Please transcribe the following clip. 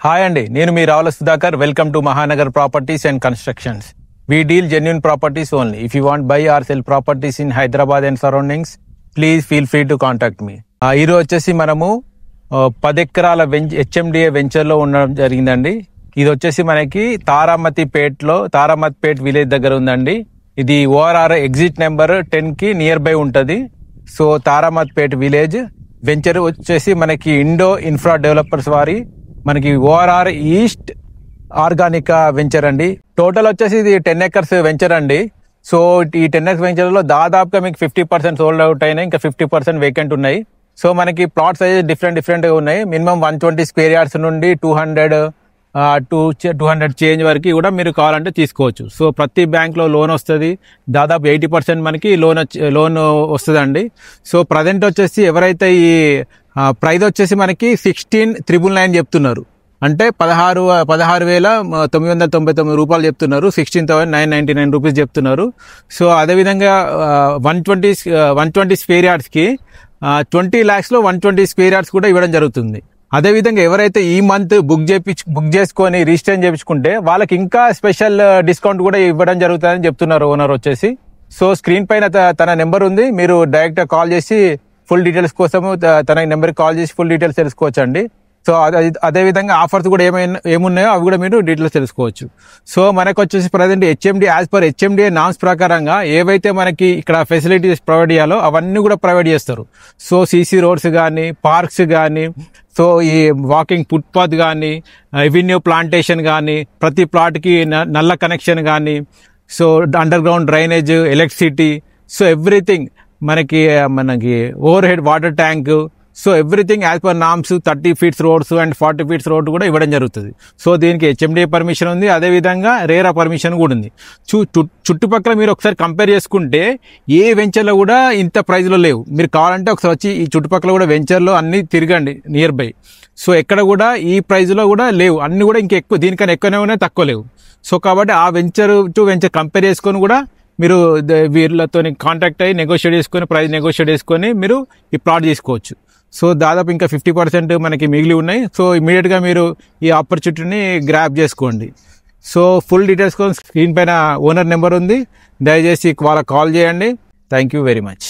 Hi అండి, నేను మీ Ravula Sudhakar. Welcome to Mahanagar properties and constructions. We deal genuine properties only. If you want buy or sell properties in Hyderabad and surroundings, please feel free to contact me. ఈరోజు వచ్చేసి మనము 10 ఎకరాల HMDA వెంచర్లో ఉండడం జరిగిందండి. ఇది వచ్చేసి మనకి తారామతిపేట్ విలేజ్ దగ్గర ఉందండి. ఇది ORR ఎగ్జిట్ నెంబర్ 10 కి నియర్ బై ఉంటుంది. సో తారామతిపేట్ విలేజ్ వెంచర్ వచ్చేసి మనకి ఇండో ఇన్ఫ్రా డెవలపర్స్ వారి మనకి ORR ఈస్ట్ ఆర్గానిక్ వెంచర్ అండి. టోటల్ వచ్చేసి ఇది 10 ఎకర్స్ వెంచర్ అండి. సో ఈ 10 ఎకర్స్ వెంచర్ లో దాదాపుగా మీకు 50% సోల్డ్ అవుట్ అయినాయి, ఇంకా 50% వేకెంట్ ఉన్నాయి. సో మనకి ప్లాట్ సైజ్ డిఫరెంట్ గా ఉన్నాయి. మినిమం 120 స్క్వేర్ యార్డ్స్ నుండి 200 చేంజ్ వరకు కూడా మీరు కావాలంటే తీసుకోవచ్చు. సో ప్రతి బ్యాంక్ లో లోన్ వస్తుంది. దాదాపు 80% మనకి లోన్ వస్తుందండి. సో ప్రజెంట్ వచ్చేసి ఎవరైతే ఈ ప్రైస్ వచ్చేసి మనకి 16,999 చెప్తున్నారు, అంటే 16,999 రూపాయలు చెప్తున్నారు. 16,999 రూపీస్ చెప్తున్నారు. సో అదేవిధంగా 120 స్క్వేర్ యార్డ్స్ కి 20 lakhs లో 120 స్క్వేర్ యార్డ్స్ కూడా ఇవ్వడం జరుగుతుంది. అదేవిధంగా ఎవరైతే ఈ మంత్ బుక్ చేసుకొని రిజిస్ట్రేషన్ చేయించుకుంటే వాళ్ళకి ఇంకా స్పెషల్ డిస్కౌంట్ కూడా ఇవ్వడం జరుగుతుందని చెప్తున్నారు ఓనర్ వచ్చేసి. సో స్క్రీన్ పైన తన నెంబర్ ఉంది, మీరు డైరెక్ట్ కాల్ చేసి ఫుల్ డీటెయిల్స్ కోసము తన నెంబర్కి కాల్ చేసి ఫుల్ డీటెయిల్స్ తెలుసుకోవచ్చు అండి. సో అదేవిధంగా ఆఫర్స్ కూడా ఏమున్నాయో అవి కూడా మీరు డీటెయిల్స్ తెలుసుకోవచ్చు. సో మనకు వచ్చేసి present as per HMDA norms ప్రకారంగా ఏవైతే మనకి ఇక్కడ ఫెసిలిటీస్ ప్రొవైడ్ చేయాలో అవన్నీ కూడా ప్రొవైడ్ చేస్తారు. సో సీసీ రోడ్స్ కానీ, పార్క్స్ కానీ, సో ఈ వాకింగ్ ఫుట్పాత్ కానీ, ఎవెన్యూ ప్లాంటేషన్ కానీ, ప్రతి ప్లాట్కి నల్ల కనెక్షన్ కానీ, so underground drainage, electricity, so everything మనకి overhead water tank, so everything as per norms 30 feet roads and 40 feet road కూడా ఇవ్వడం జరుగుతుంది. సో దీనికి హెచ్ఎండిఏ పర్మిషన్ ఉంది, అదేవిధంగా రేరా పర్మిషన్ కూడా ఉంది. చుట్టుపక్కల మీరు ఒకసారి కంపేర్ చేసుకుంటే ఏ వెంచర్లో కూడా ఇంత ప్రైజ్లో లేవు. మీరు కావాలంటే ఒకసారి వచ్చి ఈ చుట్టుపక్కల కూడా వెంచర్లో అన్ని తిరగండి నియర్ బై. సో ఎక్కడ కూడా ఈ ప్రైజ్లో కూడా లేవు, అన్ని కూడా ఇంకెక్కువ, దీనికన్నా ఎక్కువనే ఉన్నాయి, తక్కువ లేవు. సో కాబట్టి ఆ వెంచర్ టు వెంచర్ కంపేర్ చేసుకొని కూడా మీరు వీళ్ళతో కాంటాక్ట్ అయ్యి ప్రైస్ నెగోషియేట్ చేసుకొని మీరు ఈ ప్లాట్ తీసుకోవచ్చు. సో దాదాపు ఇంకా 50% మనకి మిగిలి ఉన్నాయి. సో ఇమీడియట్గా మీరు ఈ ఆపర్చునిటీని గ్రాప్ చేసుకోండి. సో ఫుల్ డీటెయిల్స్ కోసం స్క్రీన్ పైన ఓనర్ నెంబర్ ఉంది, దయచేసి వాళ్ళకి కాల్ చేయండి. Thank you very much.